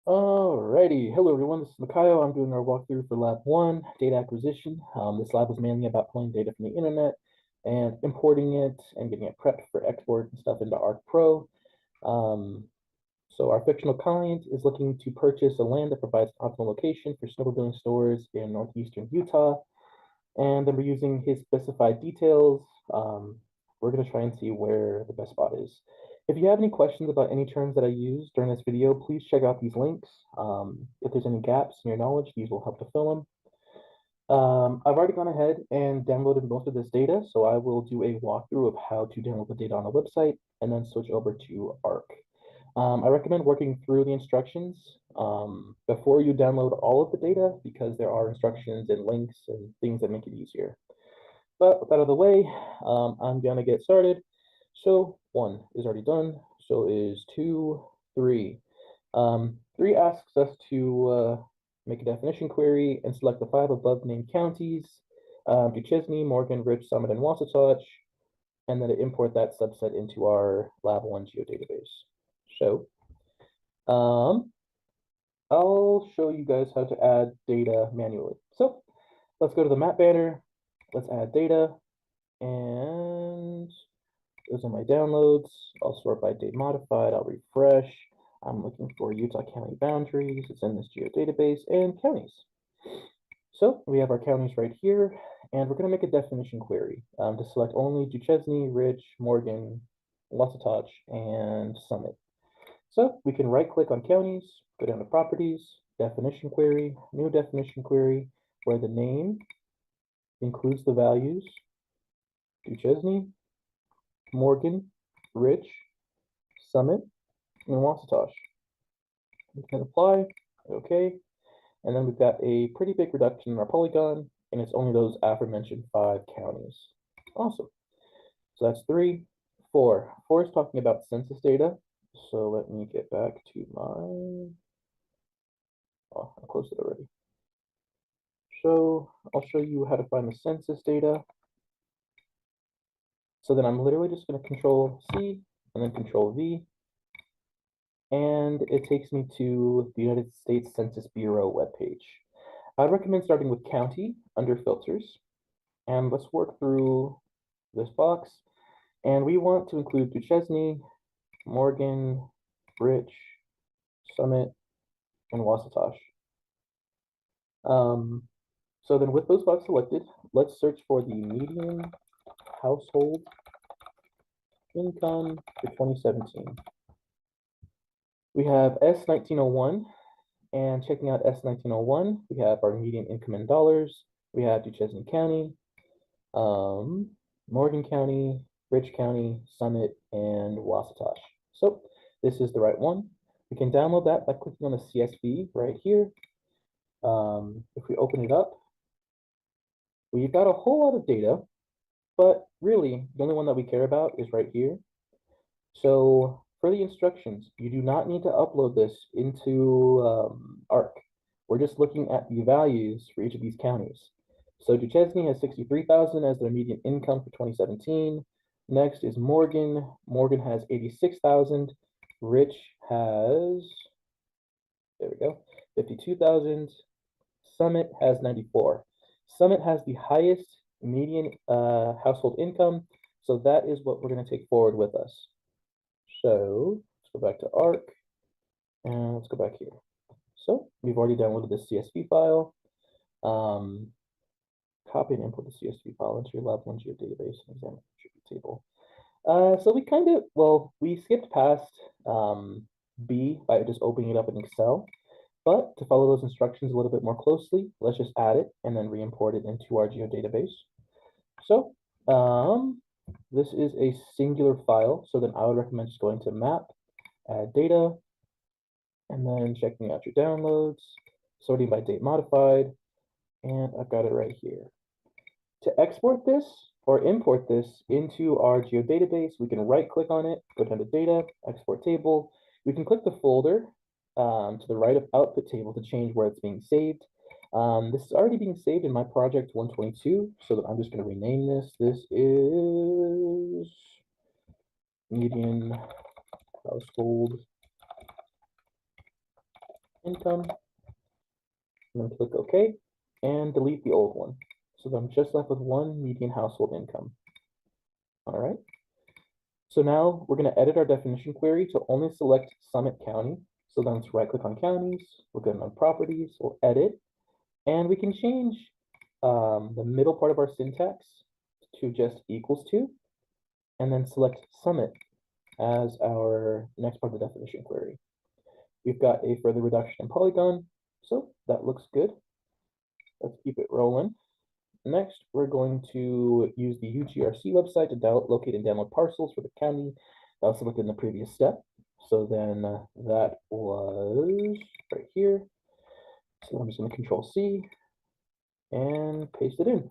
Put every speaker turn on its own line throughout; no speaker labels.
Alrighty, hello everyone, this is Makayo. I'm doing our walkthrough for Lab 1, data acquisition. This lab is mainly about pulling data from the internet and importing it and getting it prepped for export and stuff into Arc Pro. So our fictional client is looking to purchase a land that provides optimal location for snowmobiling stores in northeastern Utah, and then we're using his specified details. We're going to try and see where the best spot is. If you have any questions about any terms that I use during this video, please check out these links. If there's any gaps in your knowledge, these will help to fill them. I've already gone ahead and downloaded most of this data, so I will do a walkthrough of how to download the data on the website and then switch over to Arc. I recommend working through the instructions before you download all of the data because there are instructions and links and things that make it easier. But with that out of the way, I'm gonna get started. So 1 is already done. So is 2, 3. 3 asks us to make a definition query and select the 5 above named counties, Duchesne, Morgan, Rich, Summit, and Wasatch, and then to import that subset into our Lab 1 geodatabase. So I'll show you guys how to add data manually. So let's go to the map banner. Let's add data. And those are my downloads. I'll sort by date modified. I'll refresh. I'm looking for Utah County boundaries. It's in this geodatabase and counties. So we have our counties right here, and we're going to make a definition query to select only Duchesne, Ridge, Morgan, Wasatch, and Summit. So we can right click on counties, go down to properties, definition query, new definition query, where the name includes the values Duchesne, Morgan, Rich, Summit, and Wasatch. We can apply, okay, and then we've got a pretty big reduction in our polygon, and it's only those aforementioned 5 counties. Awesome. So that's 3, 4. 4 is talking about census data. So let me get back to my, oh, I closed it already. So I'll show you how to find the census data. So then I'm literally just going to Control C and then Control V. And it takes me to the United States Census Bureau webpage. I'd recommend starting with county under filters. And let's work through this box. And we want to include Duchesne, Morgan, Rich, Summit, and Wasatch. So then with those boxes selected, let's search for the median household income for 2017. We have S1901, and checking out S1901, we have our median income in dollars. We have Duchesne County, Morgan County, Rich County, Summit, and Wasatch. So this is the right one. We can download that by clicking on the CSV right here. If we open it up, we've got a whole lot of data, but really the only one that we care about is right here. So for the instructions, you do not need to upload this into Arc. We're just looking at the values for each of these counties. So Duchesne has 63,000 as their median income for 2017. Next is Morgan. Morgan has 86,000. Rich has, there we go, 52,000. Summit has 94. Summit has the highest median household income, so that is what we're going to take forward with us. So let's go back to Arc, and let's go back here. So we've already downloaded the CSV file. Copy and import the CSV file into your Lab 1 geodatabase and examine the table. So we kind of, well, we skipped past B by just opening it up in Excel. But to follow those instructions a little bit more closely, let's just add it and then re-import it into our geodatabase. So this is a singular file, so then I would recommend just going to map, add data, and then checking out your downloads, sorting by date modified, and I've got it right here. To export this or import this into our geodatabase, we can right click on it, go down to data, export table. We can click the folder to the right of output table to change where it's being saved. This is already being saved in my project 122, so that I'm just going to rename this. This is median household income, and then click OK, and delete the old one. So then I'm just left with one median household income. All right. So now we're going to edit our definition query to only select Summit County. So then let's right click on counties, we'll go on properties, we'll edit, and we can change the middle part of our syntax to just equals to, and then select Summit as our next part of the definition query. We've got a further reduction in polygon, so that looks good. Let's keep it rolling. Next, we're going to use the UGRC website to locate and download parcels for the county that was selected in the previous step. So then that was right here. So I'm just going to Control C and paste it in.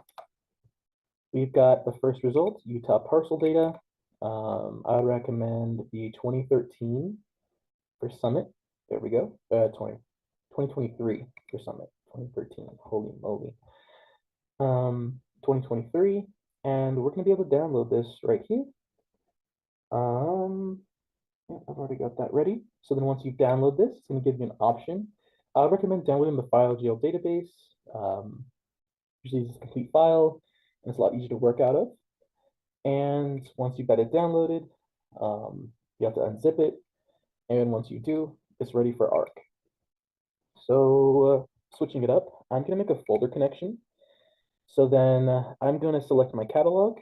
We've got the first result, Utah parcel data. I would recommend the 2013 for Summit. There we go. 2023 for Summit. 2013. Holy moly. 2023, and we're going to be able to download this right here. Yeah, I've already got that ready. So then once you download this, it's going to give you an option. I recommend downloading the file GL database. Usually it's a complete file, and it's a lot easier to work out of. And once you've got it downloaded, you have to unzip it. And once you do, it's ready for ARC. So switching it up, I'm going to make a folder connection. So then I'm going to select my catalog.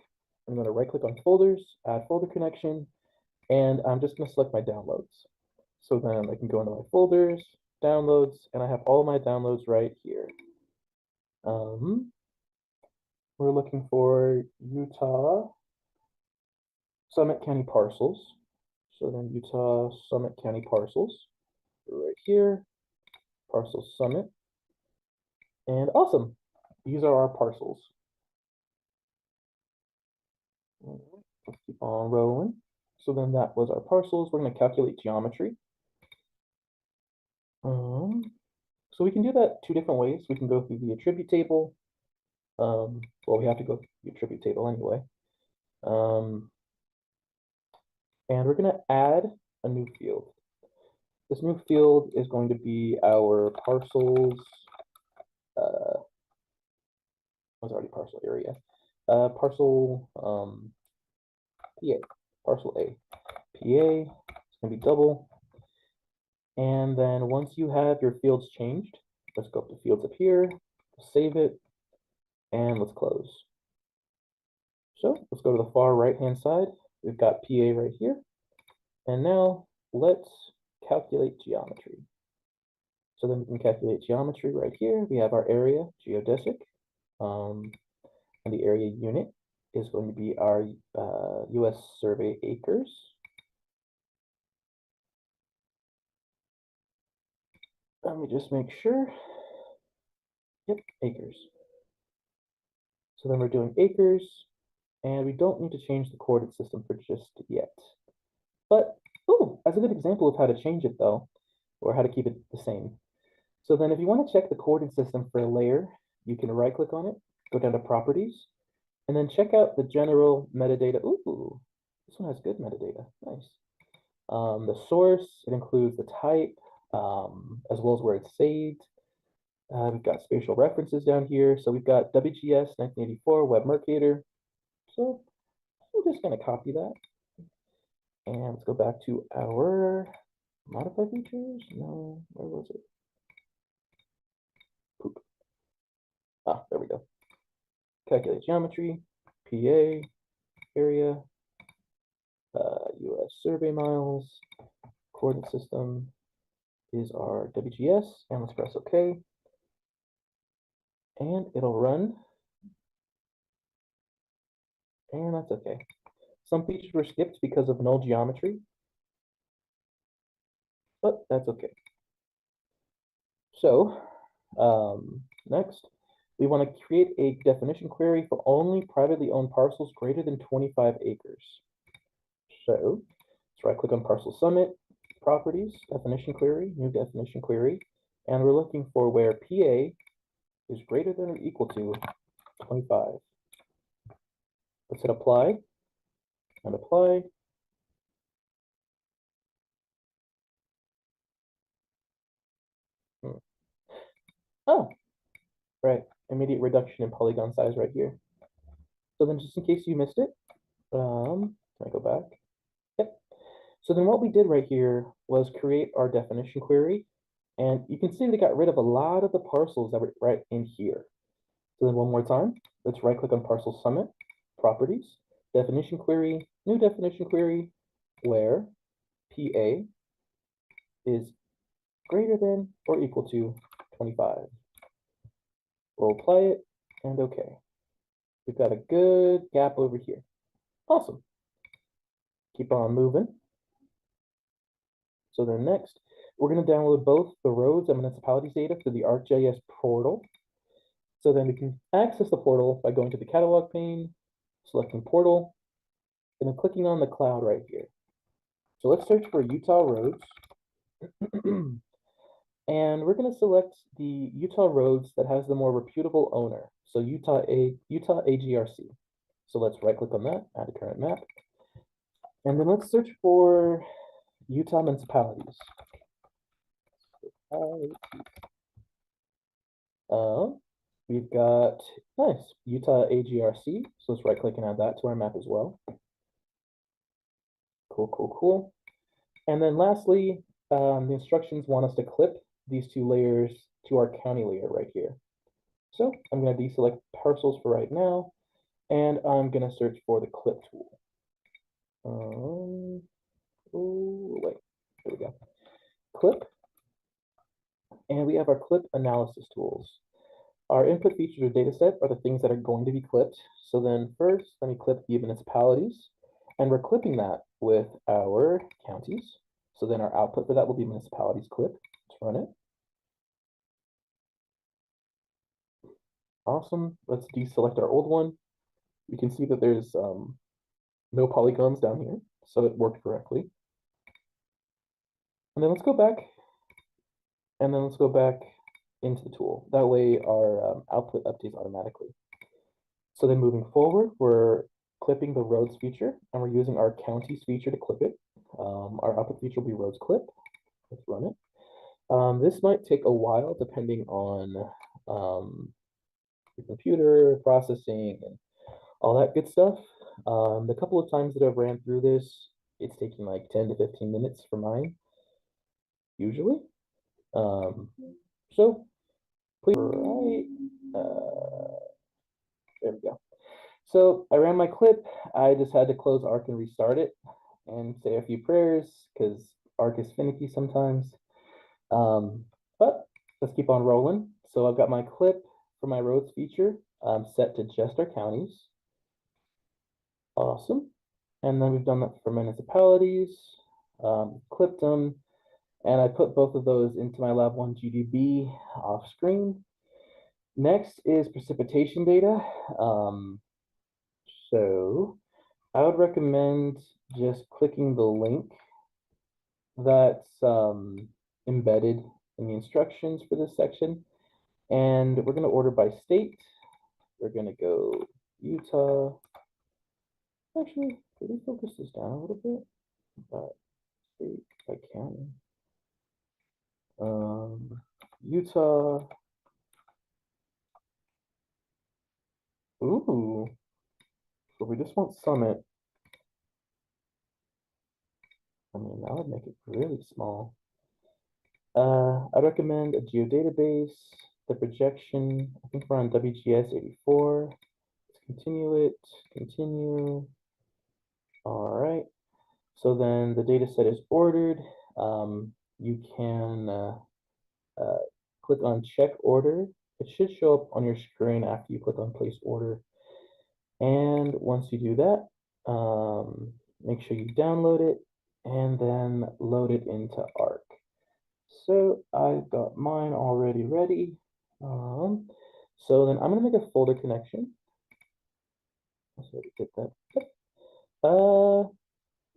I'm going to right click on folders, add folder connection, and I'm just going to select my downloads. So then I can go into my folders, downloads, and I have all my downloads right here. We're looking for Utah Summit County parcels. So then Utah Summit County parcels right here, parcel Summit. And awesome, these are our parcels. Let's keep on rolling. So then that was our parcels. We're going to calculate geometry. So we can do that two different ways. We can go through the attribute table. Well, we have to go through the attribute table anyway. And we're going to add a new field. This new field is going to be our parcels. Was already parcel area. Parcel PA. Parcel A. PA. It's going to be double. And then once you have your fields changed, let's go up to fields up here, save it, and let's close. So let's go to the far right-hand side. We've got PA right here. And now let's calculate geometry. So then we can calculate geometry right here. We have our area, geodesic, and the area unit is going to be our US survey acres. Let me just make sure. Yep, acres. So then we're doing acres, and we don't need to change the coordinate system for just yet. But, oh, as a good example of how to change it though, or how to keep it the same. So then if you want to check the coordinate system for a layer, you can right click on it, go down to properties, and then check out the general metadata. Ooh, this one has good metadata, nice. The source, it includes the type, as well as where it's saved. We've got spatial references down here. So we've got WGS 1984 Web Mercator. So I'm just going to copy that. And let's go back to our modify features. No, where was it? Poop. Ah, there we go. Calculate geometry, PA, area, US survey miles, coordinate system is our WGS, and let's press OK. And it'll run. And that's okay. Some features were skipped because of null geometry, but that's okay. So next, we want to create a definition query for only privately owned parcels greater than 25 acres. So let's right click on Parcel Summit, Properties, Definition Query, New Definition Query, and we're looking for where PA is greater than or equal to 25. Let's hit apply and apply. Oh, right. Immediate reduction in polygon size right here. So then just in case you missed it, can I go back? Yep. So then what we did right here was create our definition query. And you can see they got rid of a lot of the parcels that were right in here. So then one more time, let's right click on Parcel Summit, Properties, Definition Query, New Definition Query, where PA is greater than or equal to 25. We'll apply it, and okay. We've got a good gap over here. Awesome. Keep on moving. So then next, we're going to download both the roads and municipalities data through the ArcGIS portal. So then we can access the portal by going to the catalog pane, selecting portal, and then clicking on the cloud right here. So let's search for Utah roads. And we're going to select the Utah roads that has the more reputable owner. So Utah AGRC. So let's right click on that, add a current map. And then let's search for Utah municipalities. We've got, nice, Utah AGRC. So let's right click and add that to our map as well. Cool, cool, cool. And then lastly, the instructions want us to clip these two layers to our county layer right here. So I'm going to deselect parcels for right now, and I'm going to search for the clip tool. Oh, wait, here we go. Clip, and we have our clip analysis tools. Our input features or data set are the things that are going to be clipped. So then first, let me clip the municipalities, and we're clipping that with our counties. So then our output for that will be municipalities clip. Let's run it. Awesome. Let's deselect our old one. We can see that there's no polygons down here, so it worked correctly. And then let's go back, and then let's go back into the tool. That way our output updates automatically. So then moving forward, we're clipping the roads feature, and we're using our counties feature to clip it. Our output feature will be roads clip. Let's run it. This might take a while depending on your computer processing and all that good stuff. The couple of times that I've ran through this, it's taking like 10 to 15 minutes for mine, usually. So please, right, there we go. So I ran my clip. I just had to close Arc and restart it and say a few prayers because Arc is finicky sometimes. But let's keep on rolling. So I've got my clip for my roads feature set to just our counties. Awesome. And then we've done that for municipalities, clipped them, and I put both of those into my Lab 1 GDB off screen. Next is precipitation data. So I would recommend just clicking the link that's embedded in the instructions for this section. And we're going to order by state. We're going to go Utah. Actually, could we focus this down a little bit? But state by county. Utah. Ooh. So we just want Summit. I mean, that would make it really small. I recommend a geodatabase, the projection. I think we're on WGS 84. Let's continue it, continue. All right. So then the data set is ordered. You can click on check order. It should show up on your screen after you click on place order. And once you do that, make sure you download it and then load it into Arc. So I've got mine already ready. So then I'm gonna make a folder connection. Let's get that. Well,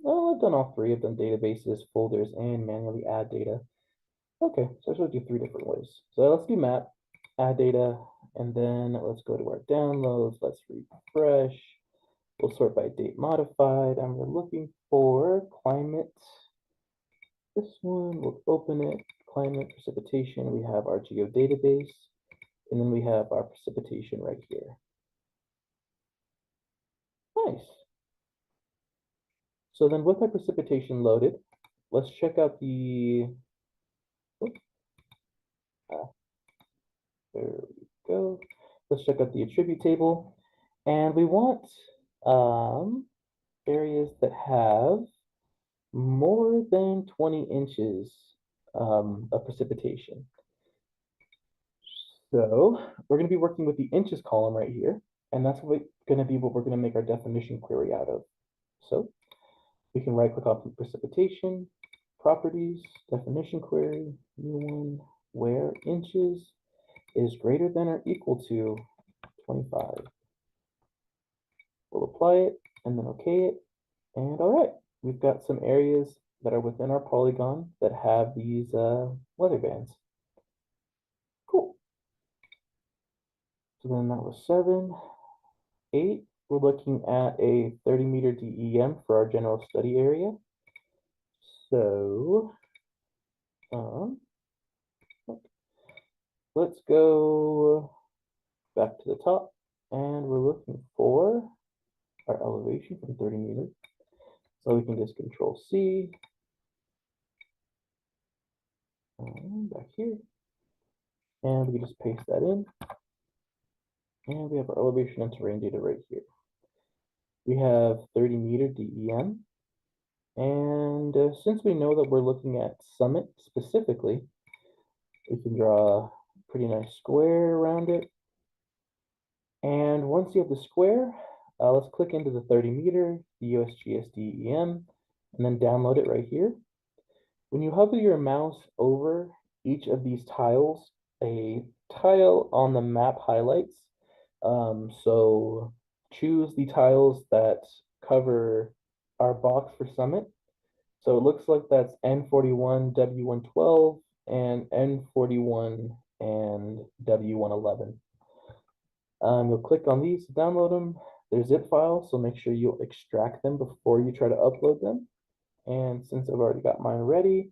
I've done all three. I've done databases, folders, and manually add data. Okay, so I should do 3 different ways. So let's do map, add data, and then let's go to our downloads. Let's refresh. We'll sort by date modified, and we're looking for climate. This one, we'll open it. Climate precipitation. We have our geodatabase. And then we have our precipitation right here. Nice. So then with our precipitation loaded, let's check out the, oops, there we go. Let's check out the attribute table. And we want areas that have more than 20 inches of precipitation. So we're going to be working with the inches column right here, and that's going to be what we're going to make our definition query out of. So we can right click on precipitation, properties, definition query, new one, where inches is greater than or equal to 25. We'll apply it and then okay it. And all right, we've got some areas that are within our polygon that have these weather bands. Cool. So then that was 7. 8, we're looking at a 30-meter DEM for our general study area. So let's go back to the top, and we're looking for our elevation from 30 meters. So we can just Control C, back here, and we can just paste that in. And we have our elevation and terrain data right here. We have 30-meter DEM. And since we know that we're looking at summit specifically, we can draw a pretty nice square around it. And once you have the square, let's click into the 30-meter, the USGS DEM, and then download it right here. When you hover your mouse over each of these tiles, a tile on the map highlights. So choose the tiles that cover our box for summit. So it looks like that's N41, W112, and N41 and W111. You'll click on these to download them. They're zip files, so make sure you extract them before you try to upload them. And since I've already got mine ready,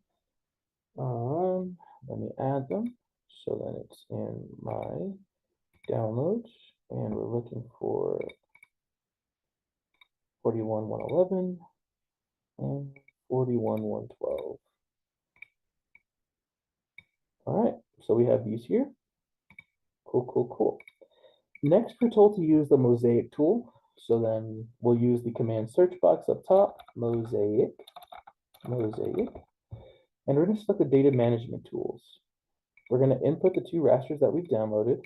let me add them. So then it's in my downloads, and we're looking for 41.111 and 41.112. All right, so we have these here. Cool. Next, we're told to use the mosaic tool. So then we'll use the command search box up top, mosaic, and we're going to select the data management tools. We're going to input the 2 rasters that we've downloaded,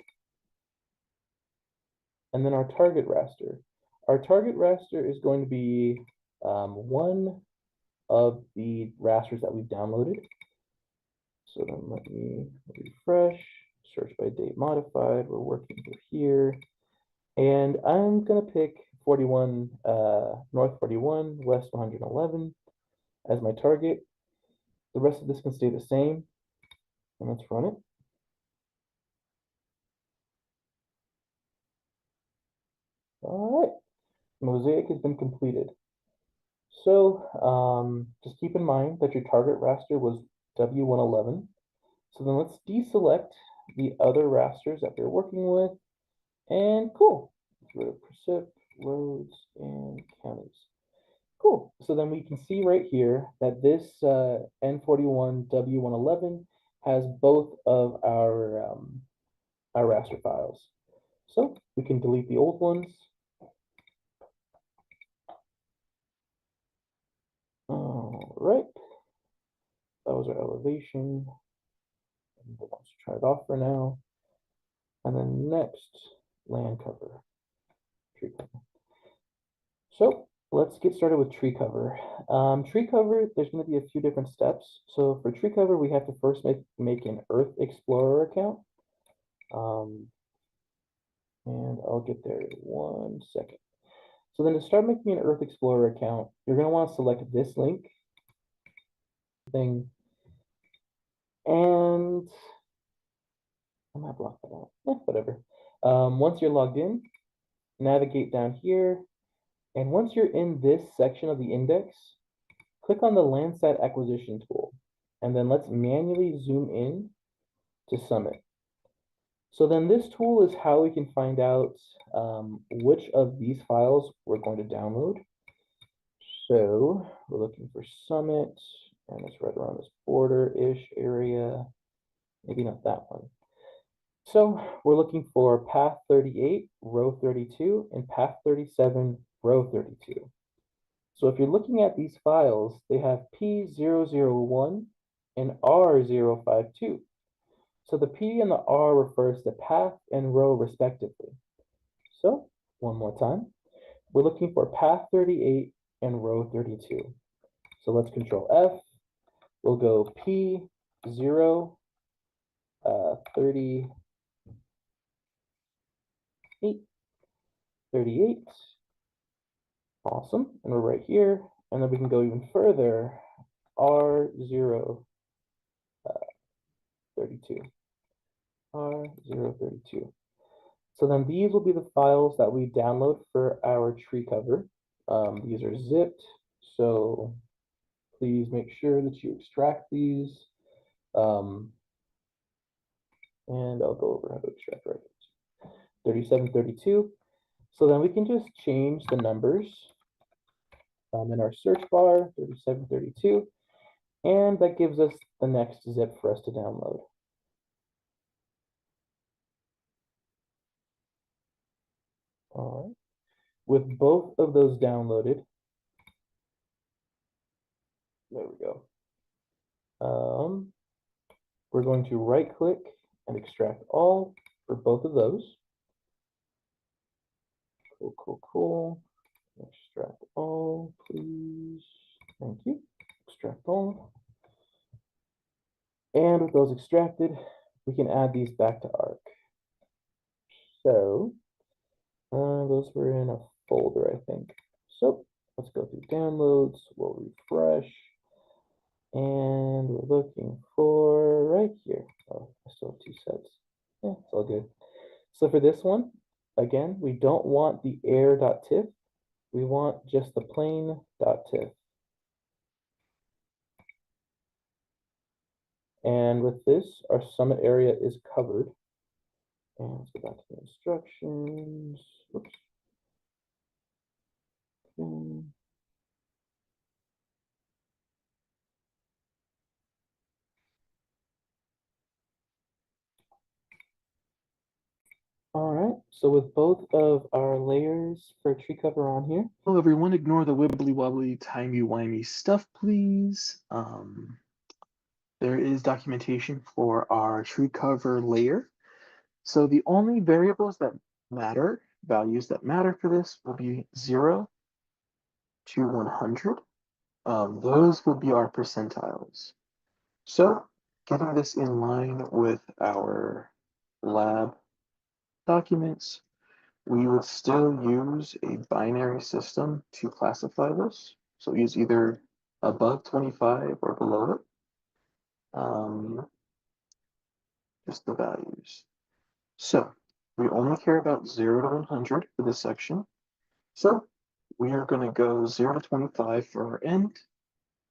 and then our target raster. Our target raster is going to be one of the rasters that we've downloaded. So then let me refresh, search by date modified. We're working through here. And I'm going to pick 41, North 41, West 111 as my target. The rest of this can stay the same. And let's run it. All right, mosaic has been completed. So just keep in mind that your target raster was W111. So then let's deselect the other rasters that we're working with. And cool, let's go to precip, roads, and counties. Cool, so then we can see right here that this N41 W111 has both of our raster files. So we can delete the old ones. All right, that was our elevation. And we'll just try it off for now. And then next, land cover, tree cover. So let's get started with tree cover. Tree cover, there's going to be a few different steps. So for tree cover, we have to first make an Earth Explorer account. And I'll get there in 1 second. So then to start making an Earth Explorer account, you're going to want to select this link thing. And I might block that out. Whatever. Once you're logged in, navigate down here. And once you're in this section of the index, click on the Landsat acquisition tool. And then let's manually zoom in to Summit. So then this tool is how we can find out which of these files we're going to download. So we're looking for Summit, and it's right around this border-ish area. Maybe not that one. So we're looking for path 38, row 32, and path 37, row 32. So if you're looking at these files, they have P001 and R052. So the P and the R refers to path and row respectively. So one more time, we're looking for path 38 and row 32. So let's control F. We'll go P0, 38, 38. Awesome. And we're right here. And then we can go even further. R0, 32. R032. So then these will be the files that we download for our tree cover. These are zipped, so please make sure that you extract these. And I'll go over how to extract right here. 37, 32. So then we can just change the numbers in our search bar, 37, 32, and that gives us the next zip for us to download. All right. With both of those downloaded, there we go. We're going to right click and extract all for both of those. Cool, cool, cool. Extract all, please. Thank you. Extract all. And with those extracted, we can add these back to Arc. So those were in a folder, I think. So let's go through downloads. We'll refresh. And we're looking for right here. Oh, I still have 2 sets. Yeah, it's all good. So for this one, again, we don't want the air.tiff. We want just the plain.tiff. And with this, our summit area is covered. And let's go back to the instructions. Oops. Okay. All right, so with both of our layers for tree cover on here.
Hello everyone, ignore the wibbly wobbly timey-wimey stuff, please. There is documentation for our tree cover layer. So the only variables that matter, values that matter for this will be 0 to 100. Those will be our percentiles. So getting this in line with our lab documents, we would still use a binary system to classify this. So use either above 25 or below it. Just the values. So we only care about 0 to 100 for this section. So we are going to go 0 to 25 for our end.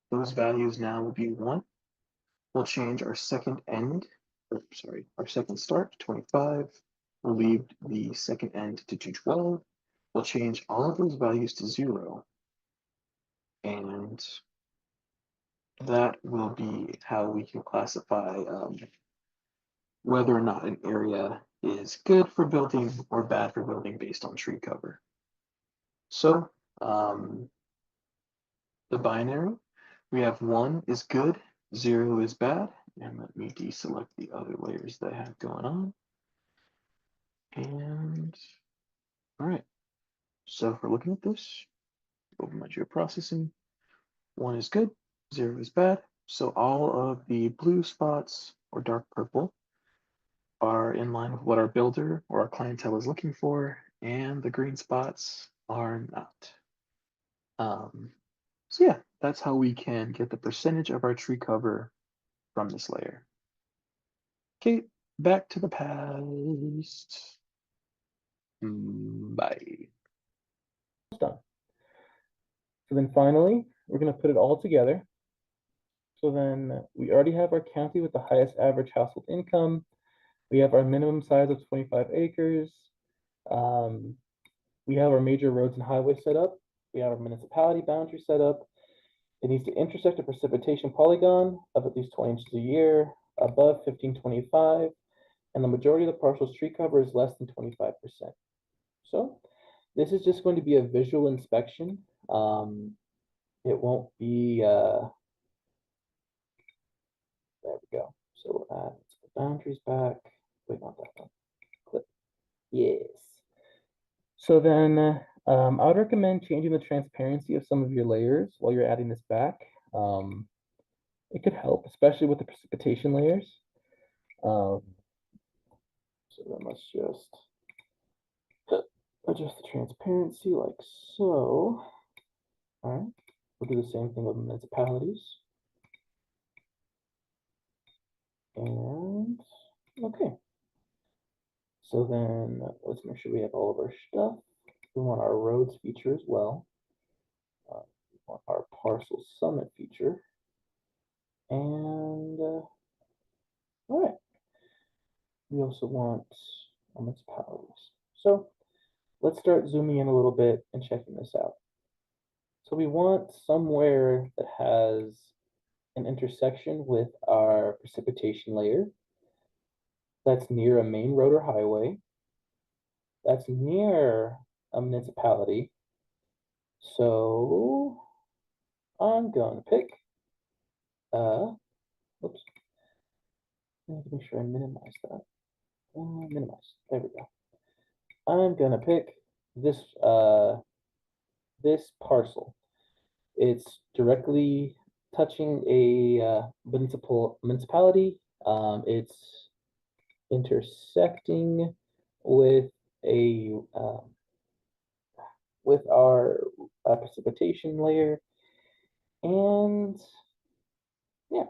Those values now will be 1. We'll change our second end, or sorry, our second start to 25. We'll leave the second end to 212. We'll change all of those values to 0. And that will be how we can classify whether or not an area is good for building or bad for building based on tree cover. So the binary, we have 1 is good, 0 is bad. And let me deselect the other layers that I have going on. And all right, so if we're looking at this, open my geoprocessing, 1 is good, 0 is bad. So all of the blue spots or dark purple are in line with what our builder or our clientele is looking for, and the green spots are not. So yeah, that's how we can get the percentage of our tree cover from this layer. Okay, back to the past. Bye.
Done. So then finally, we're going to put it all together. So then we already have our county with the highest average household income. We have our minimum size of 25 acres. We have our major roads and highways set up. We have our municipality boundary set up. It needs to intersect a precipitation polygon of at least 20 inches a year, above 1525, and the majority of the parcel's tree cover is less than 25%. So this is just going to be a visual inspection. It won't be, there we go. So let's put boundaries back. Wait, not that one. Click. Yes. So then I would recommend changing the transparency of some of your layers while you're adding this back. It could help, especially with the precipitation layers. So then let's just adjust the transparency like so. All right, we'll do the same thing with municipalities. And okay. So then let's make sure we have all of our stuff. We want our roads feature as well. We want our parcel summit feature. And all right. We also want municipalities. So let's start zooming in a little bit and checking this out. So we want somewhere that has an intersection with our precipitation layer that's near a main road or highway, that's near a municipality. So I'm going to pick, oops, I need to make sure I minimize that. Minimize, there we go. I'm going to pick this, this parcel. It's directly touching a municipality. It's intersecting with a with our precipitation layer, and yeah.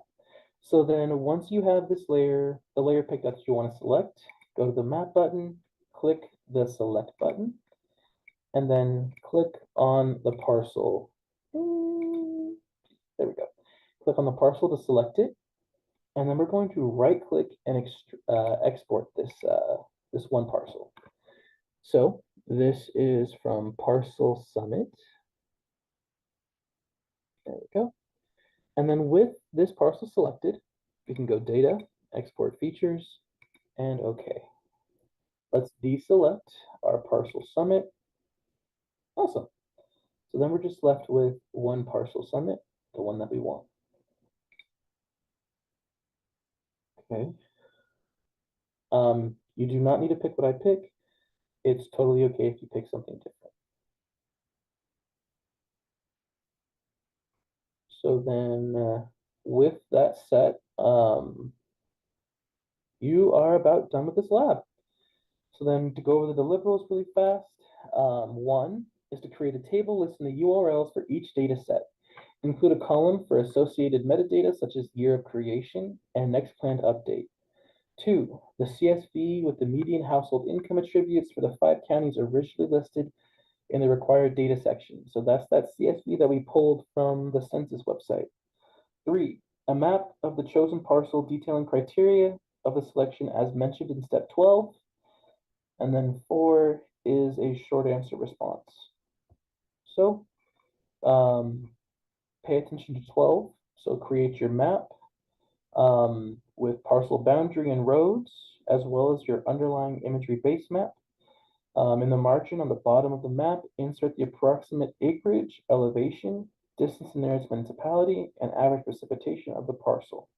So then once you have this layer, the layer picked out that you want to select, go to the map button, click the select button, and then click on the parcel. There we go. Click on the parcel to select it, and then we're going to right click and export this this one parcel. So this is from Parcel Summit. There we go. And then with this parcel selected, we can go Data, Export Features, and OK. Let's deselect our Parcel Summit. Awesome. So then we're just left with one Parcel Summit, the one that we want. Okay. You do not need to pick what I pick. It's totally okay if you pick something different. So then with that set, you are about done with this lab. So then to go over the deliverables really fast, one is to create a table listing the URLs for each data set. Include a column for associated metadata such as year of creation and next planned update. 2, the CSV with the median household income attributes for the 5 counties originally listed in the required data section. So that's that CSV that we pulled from the census website. 3, a map of the chosen parcel detailing criteria of the selection as mentioned in step 12. And then 4 is a short answer response. So pay attention to 12. So create your map with parcel boundary and roads, as well as your underlying imagery base map. In the margin on the bottom of the map, insert the approximate acreage, elevation, distance in nearest municipality, and average precipitation of the parcel.